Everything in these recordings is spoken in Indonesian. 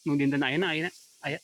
Nu dinten ayeuna aya.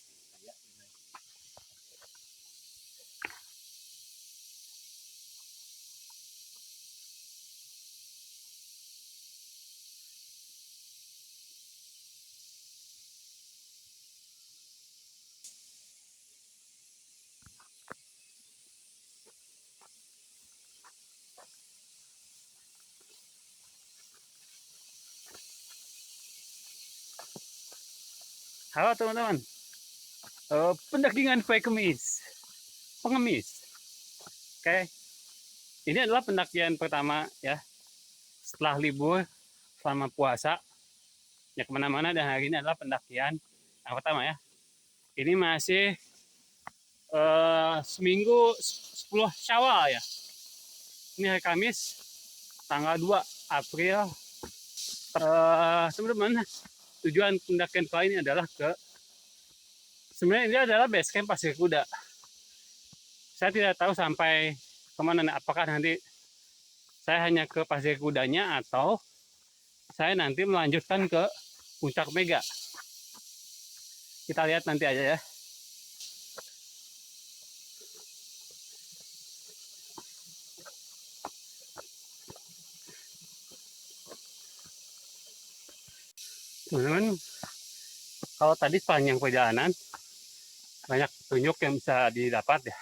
Halo teman-teman, pendakian pengemis. Oke, ini adalah pendakian pertama ya setelah libur selama puasa. Ya kemana-mana dan hari ini adalah pendakian yang pertama ya. Ini masih seminggu 10 Syawal ya. Ini hari Kamis tanggal 2 April. Teman-teman, tujuan pendakian kali ini adalah sebenarnya ini adalah base camp Pasir Kuda. Saya tidak tahu sampai kemana, apakah nanti saya hanya ke Pasir Kudanya atau saya nanti melanjutkan ke Puncak Mega. Kita lihat nanti aja ya. Teman-teman, kalau tadi sepanjang perjalanan banyak petunjuk yang bisa didapat ya.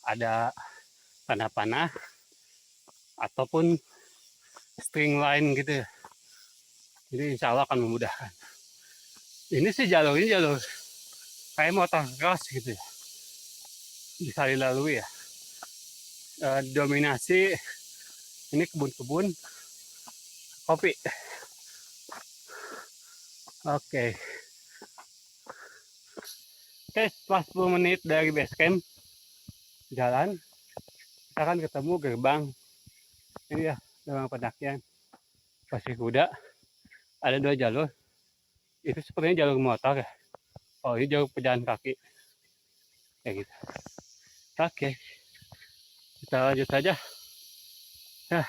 Ada tanda panah ataupun string line gitu ya. Jadi insya Allah akan memudahkan. Ini sih jalur ini jalur kayak motor cross gitu ya. Bisa dilalui ya. Dominasi ini kebun-kebun kopi. Oke. Oke, setelah 10 menit dari base camp jalan, kita akan ketemu gerbang. Ini ya, gerbang pendakian Pasir Kuda. Ada 2 jalur. Itu sepertinya jalur motor ya. Oh, ini jalur pejalan kaki. Kayak gitu. Oke. Kita lanjut saja. Nah,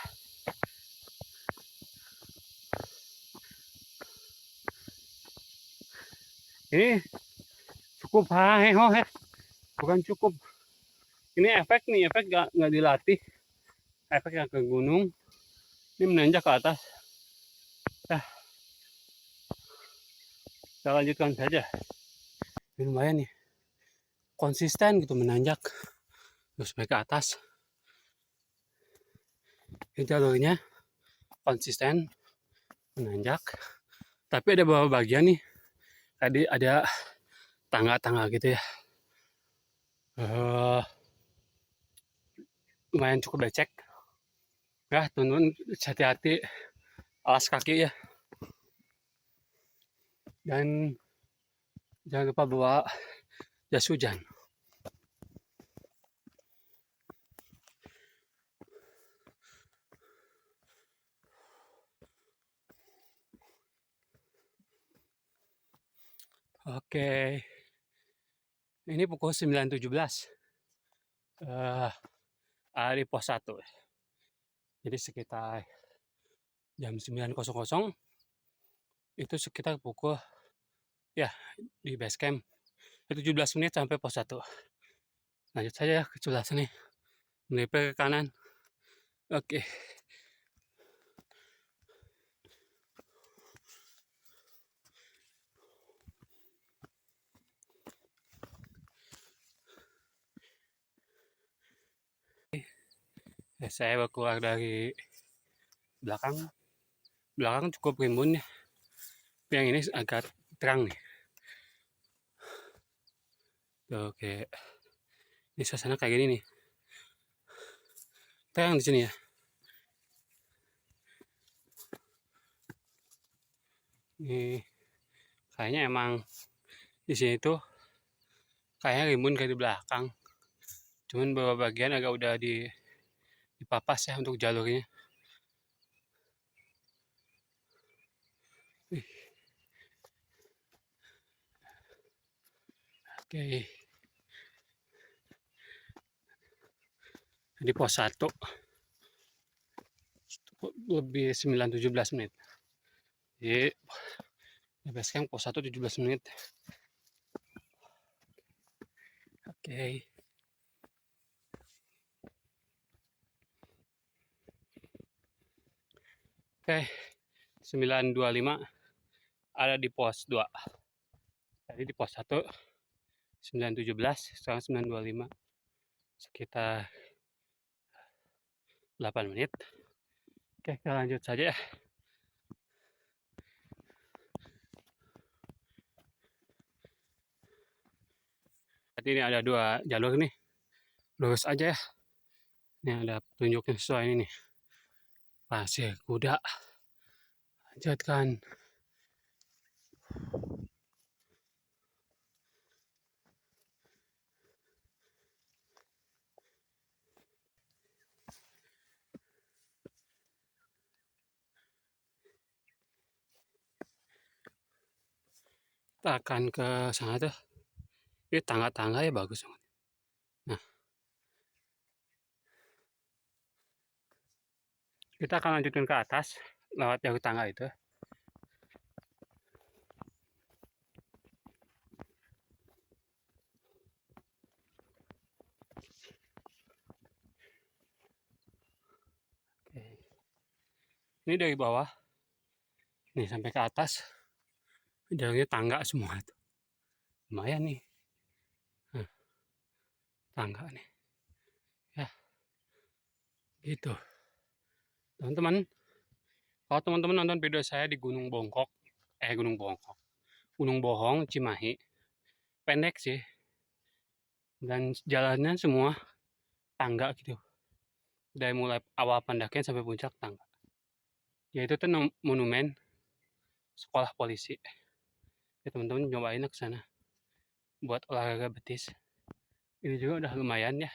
ini cukup heho ya. Bukan cukup. Ini efek nih, efek nggak dilatih. Efek yang ke gunung. Ini menanjak ke atas. Nah, kita lanjutkan saja. Ini lumayan nih. Konsisten gitu menanjak. Terus naik ke atas. Ini jalurnya konsisten menanjak. Tapi ada beberapa bagian nih. Tadi ada tangga-tangga gitu ya. Lumayan cukup becek. Ya, teman-teman hati-hati alas kaki ya. Dan jangan lupa bawa jas hujan. Oke. Ini pukul 9.17. Di pos 1. Jadi sekitar jam 9.00 itu sekitar pukul ya di base camp 17 menit sampai pos 1. Lanjut saja ya ke sebelah sini. Melipir ke kanan. Oke. Ya, saya baru keluar dari belakang. Belakang cukup rimbun ya. Yang ini agak terang nih. Oke. Ini suasana kayak gini nih. Terang di sini ya. Ini kayaknya emang di sini tuh kayaknya rimbun kayak di belakang. Cuman beberapa bagian agak udah dipapas ya untuk jalurnya. Oke. Di pos 1 lebih 9.17 menit. Jadi Base camp pos 1 17 menit. Oke. Oke, 9.25 ada di pos 2. Tadi di pos 1 9.17, sekarang 9.25. Sekitar 8 menit. Oke, kita lanjut saja ya. Ini ada 2 jalur nih. Lurus aja ya. Ini ada petunjuknya sesuai ini nih. Pasir kuda. Lanjutkan. Kita akan ke sana tuh. Ini tangga-tangga ya bagus. Nah, kita akan lanjutkan ke atas lewat jalur tangga itu. Oke. Ini dari bawah nih sampai ke atas jalurnya tangga semua tuh. Lumayan nih. Nah, tangga nih. Ya. Gitu. Teman-teman, kalau teman-teman nonton video saya di Gunung Bohong, Cimahi, pendek sih. Dan jalannya semua tangga gitu. Dari mulai awal pendakian sampai puncak tangga. Yaitu tuh monumen sekolah polisi. Ya teman-teman cobain ke sana buat olahraga betis. Ini juga udah lumayan ya.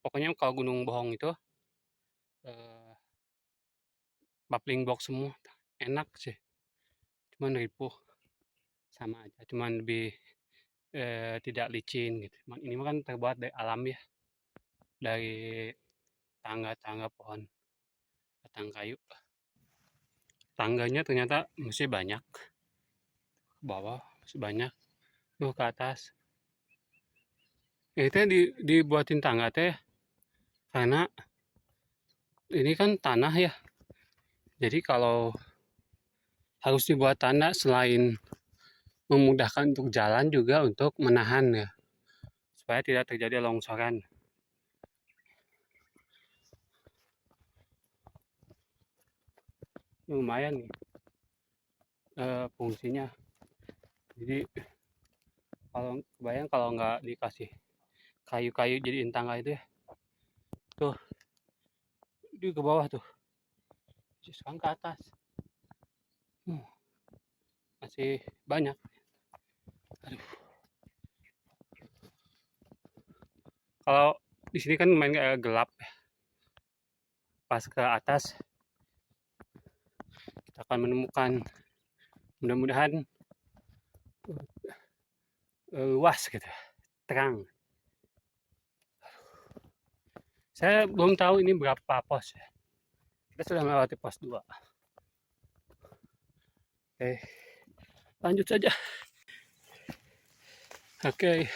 Pokoknya kalau Gunung Bohong itu buffling box semua enak sih. Cuman ripuh sama aja. Cuman lebih tidak licin gitu. Ini kan terbuat dari alam ya. Dari tangga-tangga pohon batang kayu. Tangganya ternyata masih banyak. Ke bawah masih banyak. Tuh ke atas. Itu dibuatin tangga teh karena ini kan tanah ya. Jadi kalau harus dibuat tanda selain memudahkan untuk jalan juga untuk menahan ya. Supaya tidak terjadi longsoran. Lumayan nih fungsinya. Jadi kalau kebayang kalau nggak dikasih kayu-kayu jadiin tangga itu ya. Tuh di ke bawah tuh. Sekarang ke atas. Masih banyak. Aduh. Kalau di sini kan main gelap ya. Pas ke atas kita akan menemukan mudah-mudahan luas gitu, terang. Saya belum tahu ini berapa pos ya. Kita sudah melewati pos 2. Oke, lanjut saja. Oke,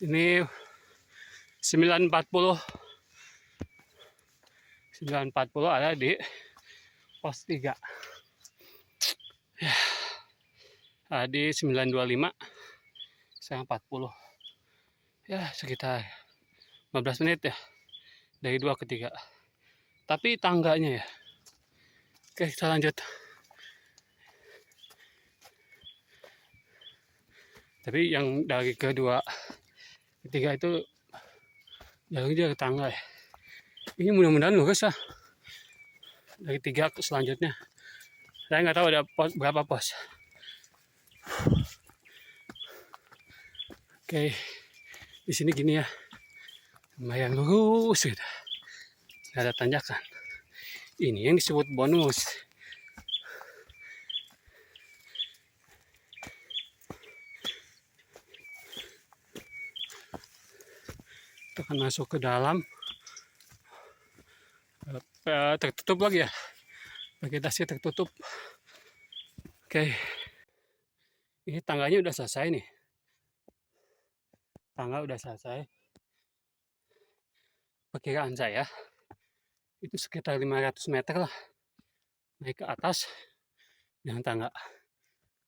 ini 9.40 ada di pos 3 ya. Tadi 9.25 sekarang 40 ya, sekitar 15 menit ya dari 2 ke 3. Tapi tangganya ya. Oke, kita lanjut. Tapi yang dari kedua ketiga itu jalurnya ke tangga ya. Ini mudah-mudahan lurus lah. Dari 3 ke selanjutnya. Saya nggak tahu ada berapa pos. Oke, di sini gini ya. Lumayan lurus gitu. Nggak ada tanjakan. Ini yang disebut bonus. Kita akan masuk ke dalam. Tertutup lagi ya. Vegetasi tertutup. Oke, ini tangganya udah selesai nih. Tangga udah selesai. Perkiraan saya itu sekitar 500 meter lah naik ke atas dengan tangga.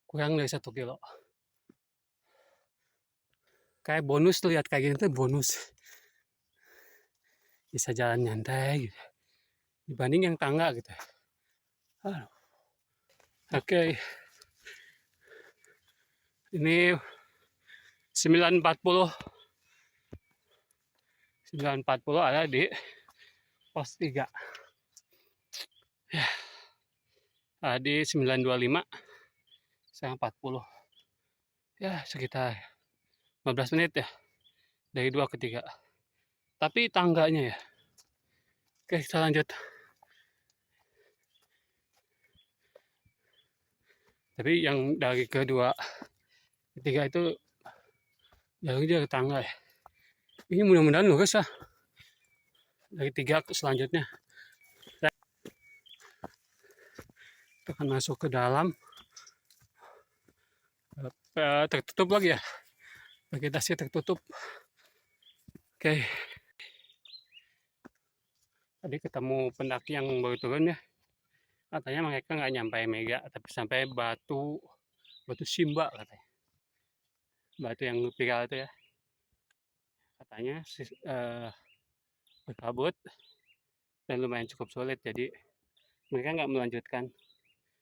Kurang dari 1 kilo. Kayak bonus tuh, lihat kayak gini tuh bonus. Bisa jalan nyantai gitu. Dibanding yang tangga gitu. Aduh. Oke. Ini 9.40. 9.40 ada di pos 3. Ya. Tadi 9.25. Sekarang 40. Ya, sekitar 15 menit ya. Dari 2 ke 3. Tapi tangganya ya. Oke, kita lanjut. Tapi yang dari kedua, ketiga itu jalurnya ke tangga ya. Ini mudah-mudahan lurus ya. Dari 3 ke selanjutnya. Kita akan masuk ke dalam. Tertutup lagi ya. Vegetasi tertutup. Oke. Tadi ketemu pendaki yang baru turun ya. Katanya mereka nggak nyampe Mega, tapi sampai batu Simba katanya. Batu yang viral itu ya. Katanya berkabut dan lumayan cukup sulit, jadi mereka nggak melanjutkan.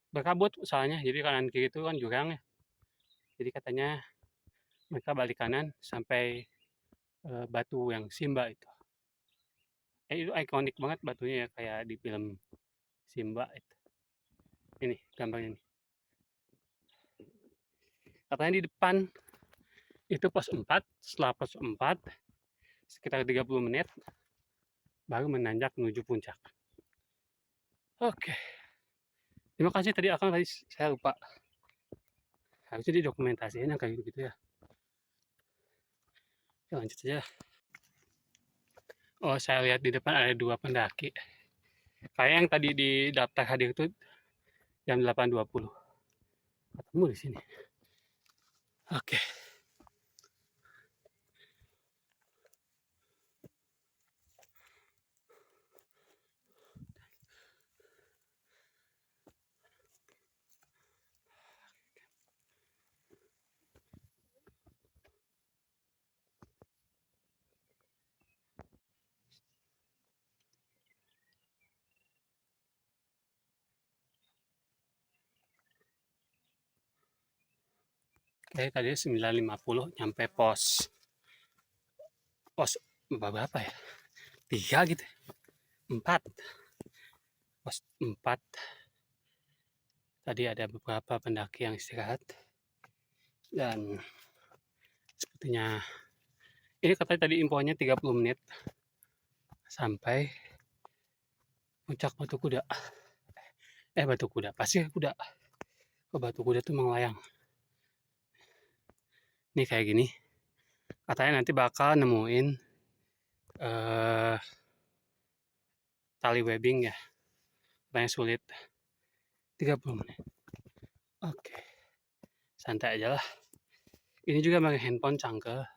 Berkabut soalnya, jadi kanan kiri itu kan jurang ya. Jadi katanya mereka balik kanan sampai batu yang Simba itu. Itu ikonik banget batunya ya, kayak di film Simba itu. Ini gambarnya nih. Katanya di depan itu pos 4, setelah pos 4 sekitar 30 menit baru menanjak menuju puncak. Oke. Terima kasih tadi Akang, tadi saya lupa. Harusnya didokumentasiin kayak gitu ya. Oke, lanjut saja. Oh, saya lihat di depan ada 2 pendaki. Kayak yang tadi di daftar hadir itu jam 8.20. Ketemu di sini. Oke. Oke, tadi 9.50 nyampe pos berapa ya? 3 gitu. 4. Pos 4. Tadi ada beberapa pendaki yang istirahat. Dan sepertinya ini katanya tadi infonya 30 menit sampai puncak Batu Kuda. Batu Kuda, Pasir Kuda. Ke Batu Kuda tuh melayang. Ini kayak gini. Katanya nanti bakal nemuin tali webbing ya. Katanya sulit. 30 menit. Oke. Santai aja lah. Ini juga pakai handphone canggih.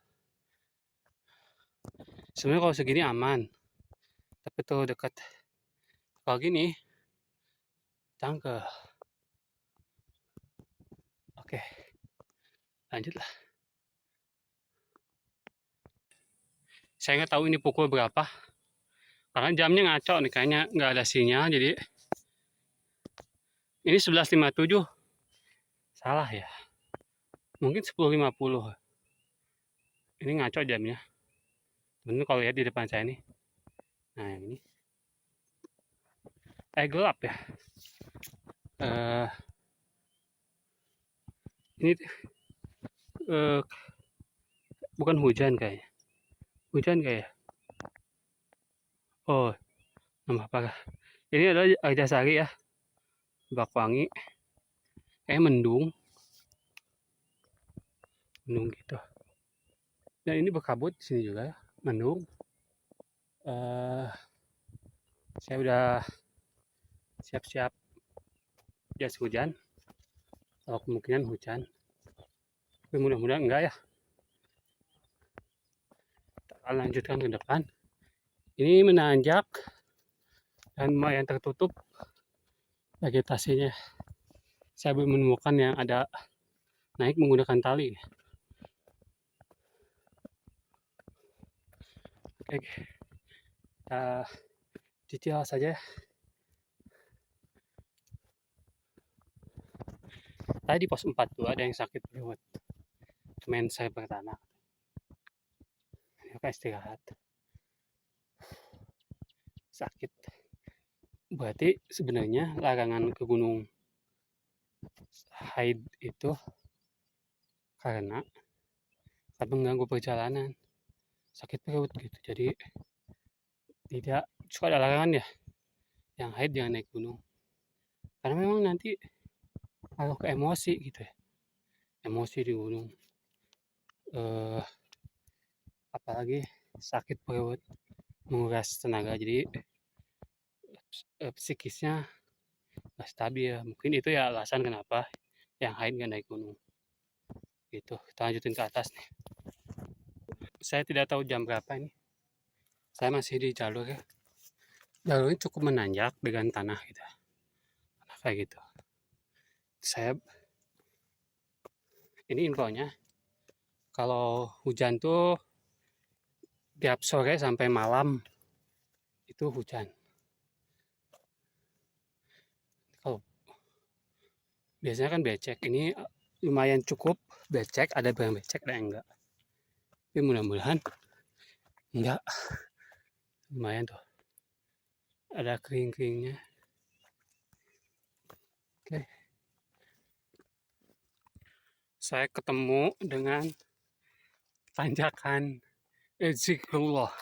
Sebenarnya kalau segini aman. Tapi tuh dekat. Kalau gini canggih. Oke. Lanjutlah. Saya nggak tahu ini pukul berapa. Karena jamnya ngaco nih, kayaknya nggak ada sinyal. Jadi ini 11.57. Salah ya. Mungkin 10.50. Ini ngaco jamnya. Bener kalau lihat di depan saya nih. Nah yang ini. Gelap ya. Ini bukan hujan kayaknya. Hujan kayak. Oh, nambah parah. Ini adalah Arjasari ya. Bakwangi. Kayak mendung. Mendung gitu. Dan ini berkabut di sini juga ya. Mendung. Saya udah siap-siap jas hujan. Kalau kemungkinan hujan, tapi mudah-mudahan enggak ya. Kita akan lanjutkan ke depan. Ini menanjak dan lumayan tertutup vegetasinya. Saya belum menemukan yang ada naik menggunakan tali. Oke, kita cicil saja. Tadi di pos 4 tuh ada yang sakit perut. Temen saya pertama. Mereka istirahat. Sakit. Berarti sebenarnya larangan ke Gunung Haid itu karena akan mengganggu perjalanan, sakit perut gitu. Jadi tidak suka ada larangan ya, yang haid jangan naik gunung. Karena memang nanti kalau ke emosi gitu ya, emosi di gunung. Apalagi sakit perut, menguras tenaga, jadi psikisnya nggak stabil. Mungkin itu ya alasan kenapa yang haid nggak naik gunung. Gitu, kita lanjutin ke atas nih. Saya tidak tahu jam berapa ini. Saya masih di jalur ya. Jalurnya cukup menanjak dengan tanah gitu. Tanah kayak gitu. Saya ini infonya kalau hujan tuh tiap sore sampai malam itu hujan. Kalau biasanya kan becek, ini lumayan cukup becek, ada yang becek ada yang enggak. Tapi mudah-mudahan enggak. Lumayan tuh. Ada kering-keringnya. Oke. Saya ketemu dengan tanjakan Zikrullah.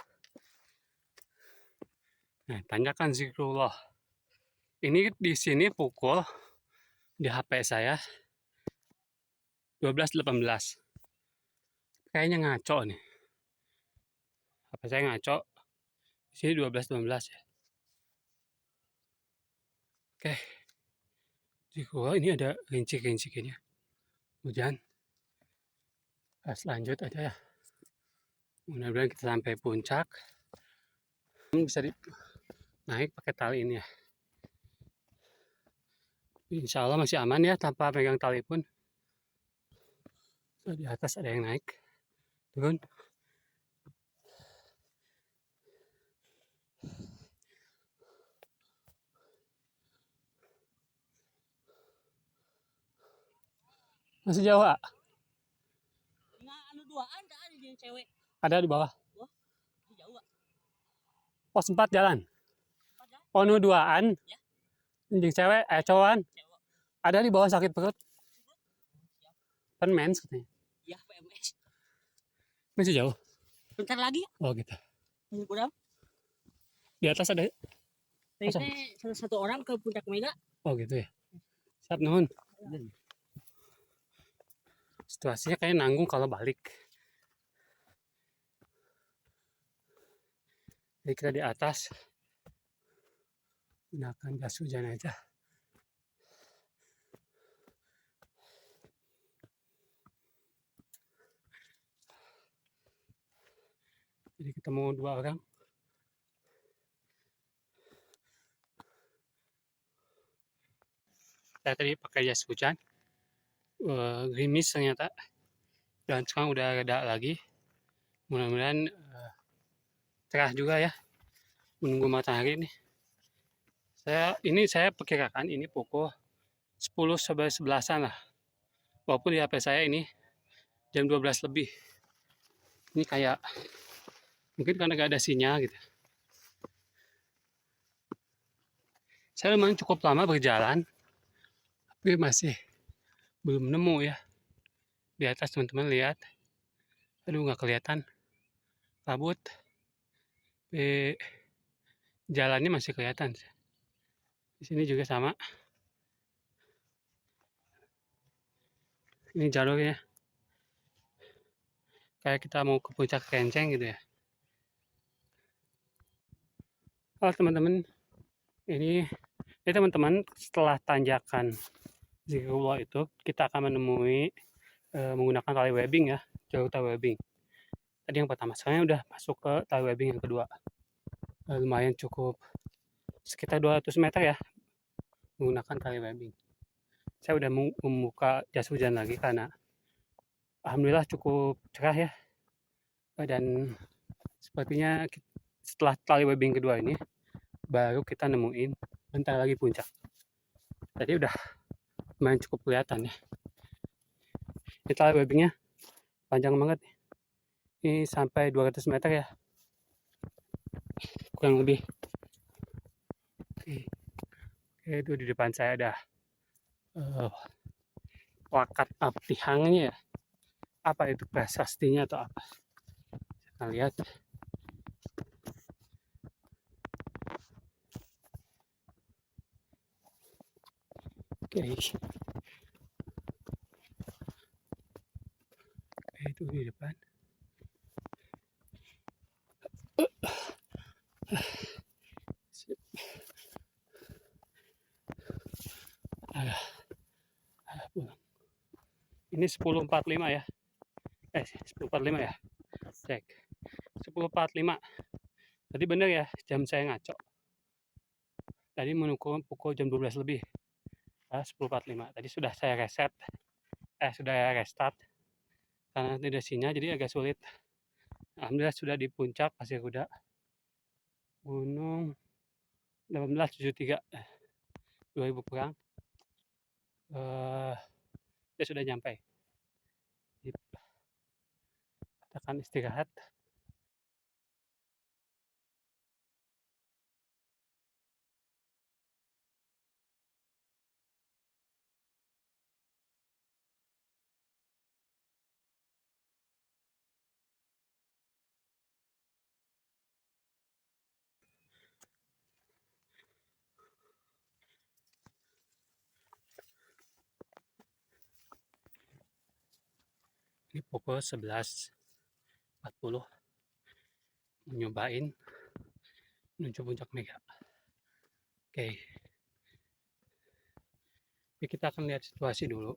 Nah, tanjakan Zikrullah. Ini di sini pukul di HP saya 12.18. Kayaknya ngaco nih. HP saya ngaco. Di sini 12.18 ya. Oke. Zikrullah ini ada rinci-rincinya. Hujan. Pas lanjut aja ya. Mudah-mudahan kita sampai puncak. Bisa naik pakai tali ini ya. Insya Allah masih aman ya tanpa pegang tali pun. Di atas ada yang naik, turun. Masih jauh, ah? Ada di bawah. Pos 4 jalan. Oh, nu duaan. Anjing cewek, cowokan. Ada di bawah sakit perut. Kan mens katanya. Ya, PMS. Masih jauh. Bentar lagi. Oh, gitu. Kurang. Di atas ada. Salah satu orang ke Puncak Mega. Oh, gitu ya. Siap nuhun. Situasinya kayak nanggung kalau balik. Jadi kita di atas. Gunakan jas hujan aja. Jadi ketemu 2 orang. Saya tadi pakai jas hujan. Gerimis ternyata. Dan sekarang udah reda lagi. Mudah-mudahan cerah juga ya. Menunggu matahari nih. Saya perkirakan ini pukul 10-11an lah. Walaupun di HP saya ini jam 12 lebih. Ini kayak mungkin karena gak ada sinyal gitu. Saya memang cukup lama berjalan, tapi masih belum nemu ya. Di atas teman-teman lihat, aduh nggak kelihatan kabut. Jalannya masih kelihatan. Di sini juga sama. Ini jalurnya. Kayak kita mau ke puncak Kenceng gitu ya. Halo teman-teman, ini teman-teman setelah tanjakan Jika keluar itu kita akan menemui menggunakan tali webbing ya, jalur tali webbing. Tadi yang pertama, sekarang udah masuk ke tali webbing yang kedua. Lumayan cukup sekitar 200 meter ya menggunakan tali webbing. Saya udah membuka jas hujan lagi karena alhamdulillah cukup cerah ya. Dan sepertinya setelah tali webbing kedua ini baru kita nemuin bentar lagi puncak. Tadi udah lumayan cukup kelihatan ya. Ini tali webbingnya panjang banget. Ini sampai 200 meter ya. Kurang lebih. Oke, itu di depan saya ada plakat aptihangnya ya. Apa itu prasastinya atau apa? Kita lihat. Oke. Itu di depan. Pulang. Ini 10.45 ya. 10.45 ya. Cek. 10.45. Tadi bener ya, jam saya ngaco. Tadi menunggu pukul jam 12 lebih. 10.45. Tadi sudah saya reset. Sudah restart. Karena tidak sinyal jadi agak sulit. Alhamdulillah sudah di puncak Pasir Kuda. Gunung 1873. 2000 kurang. Dia sudah nyampe. Kita akan istirahat. Ini pukul 11.40. Nyobain menuju puncak Mega. Oke. Jadi kita akan lihat situasi dulu.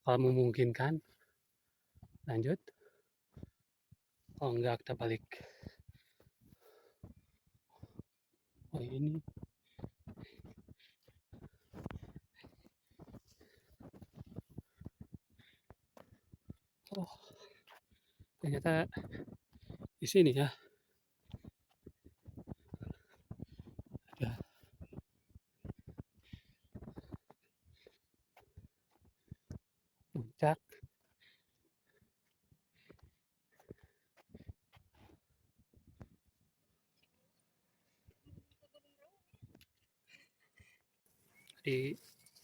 Kalau memungkinkan lanjut. Kalau enggak kita balik. Oh ini. Oh. Ternyata di sini ya. Ada puncak. Di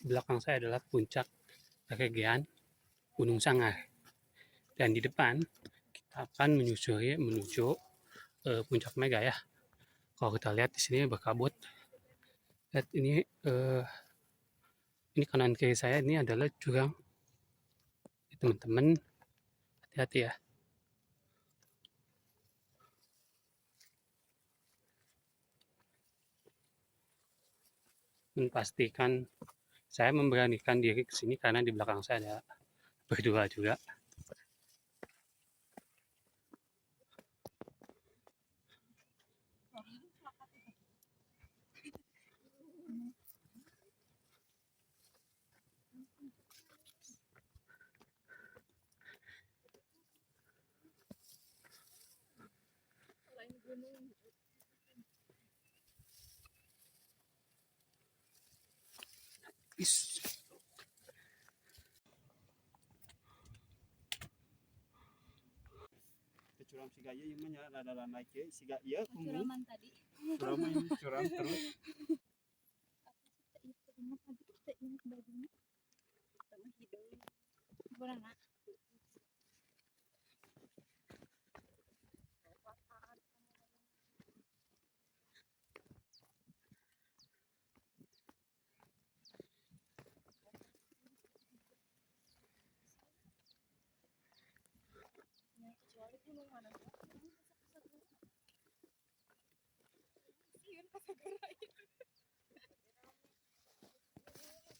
belakang saya adalah puncak Regean Gunung Sangar. Dan di depan kita akan menyusuri menuju puncak Mega ya. Kalau kita lihat di sini berkabut. Lihat ini kanan kiri saya ini adalah jurang. Teman-teman hati-hati ya. Pastikan saya memberanikan diri ke sini karena di belakang saya ada berdua juga. Is. Curam siga ieu mah nya rada naik ge siga ieu kumu. Curaman tadi. Curam ini curam terus. Itu ingat tadi kita ingat bajunya. Sama hidung. Kurang nak. Kecuali gunung mana? Sieun pasagara itu.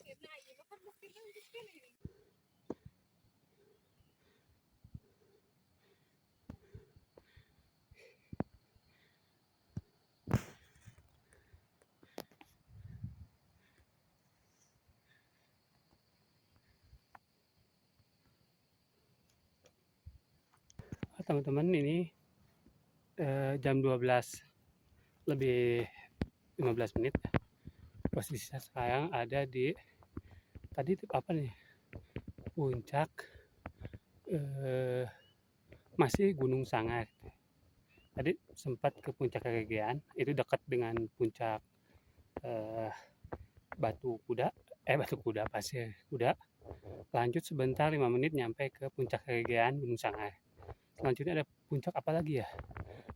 Nah, iya kan bukti kan bukti ini. Teman-teman, ini jam 12 lebih 15 menit. Posisi saya sekarang ada di tadi itu apa nih? Puncak masih Gunung Sanggar. Tadi sempat ke puncak Keregean, itu dekat dengan puncak eh, Batu Kuda, Batu Kuda, Pasir Kuda. Lanjut sebentar 5 menit nyampe ke puncak Keregean Gunung Sanggar. Selanjutnya ada puncak apa lagi ya?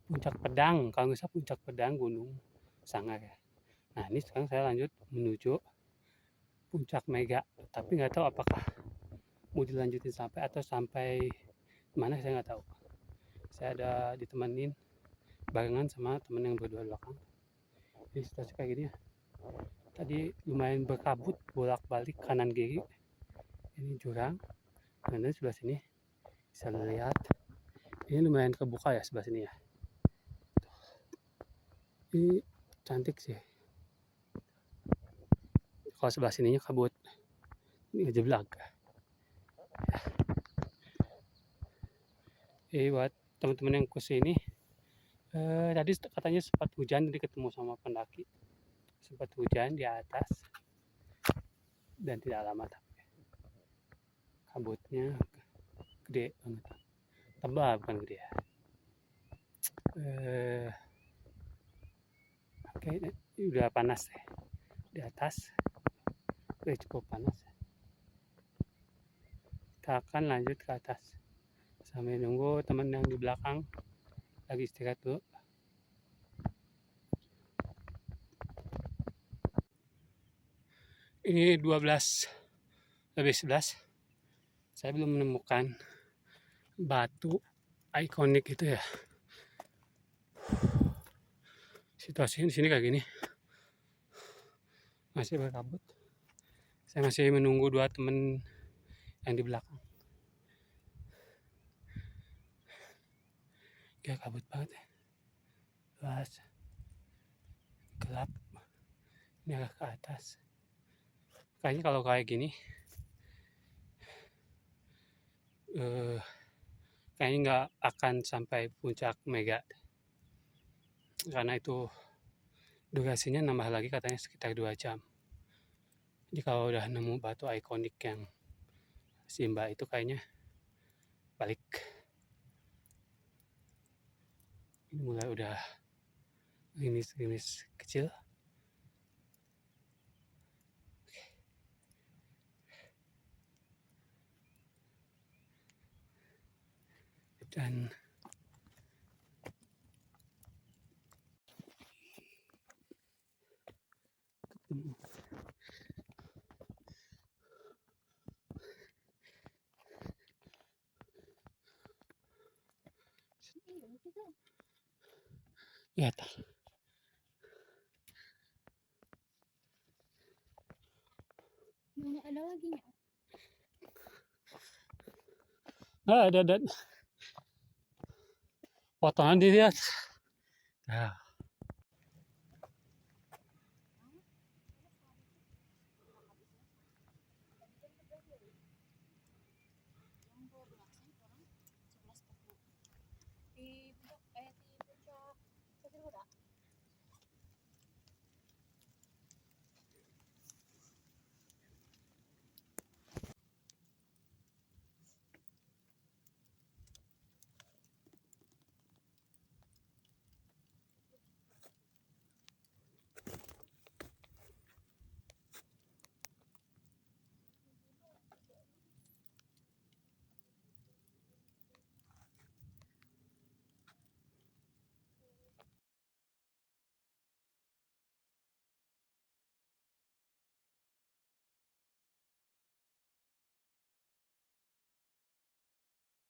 Puncak Pedang, kalau nggak salah puncak Pedang Gunung Sanggar. Nah ini sekarang saya lanjut menuju puncak Mega, tapi nggak tahu apakah mau dilanjutin sampai atau sampai mana saya nggak tahu. Saya ada ditemenin barengan sama temen yang berdua belakang. Jadi situasi kayak gini ya. Tadi lumayan berkabut bolak-balik kanan kiri. Ini jurang. Dan dari sebelah sini bisa lihat. Ini lumayan kebuka ya sebelah sini ya. Ini cantik sih. Kalau sebelah sininya kabut. Ini ngejeblak. Buat teman-teman yang kesini, tadi katanya sempat hujan, jadi ketemu sama pendaki. Sempat hujan di atas dan tidak lama tapi kabutnya gede banget, tebal bukan gede ya. Oke, udah panas deh di atas, udah cukup panas. Kita akan lanjut ke atas sambil nunggu teman yang di belakang lagi istirahat dulu. Ini 12:11. Saya belum menemukan batu ikonik itu ya. Situasi di sini kayak gini. Masih berkabut. Saya masih menunggu dua teman yang di belakang. Ya kabut banget ya. Luas. Gelap. Ini agak ke atas. Kayaknya kalau kayak gini kayaknya nggak akan sampai puncak Mega. Karena itu durasinya nambah lagi katanya sekitar 2 jam. Jadi kalau udah nemu batu ikonik yang Simba itu kayaknya balik. Ini mulai udah gerimis kecil. Dan ketemu. Iya, kita Ya, mana ada lagi nya. ada potongan dilihat. Nah, Di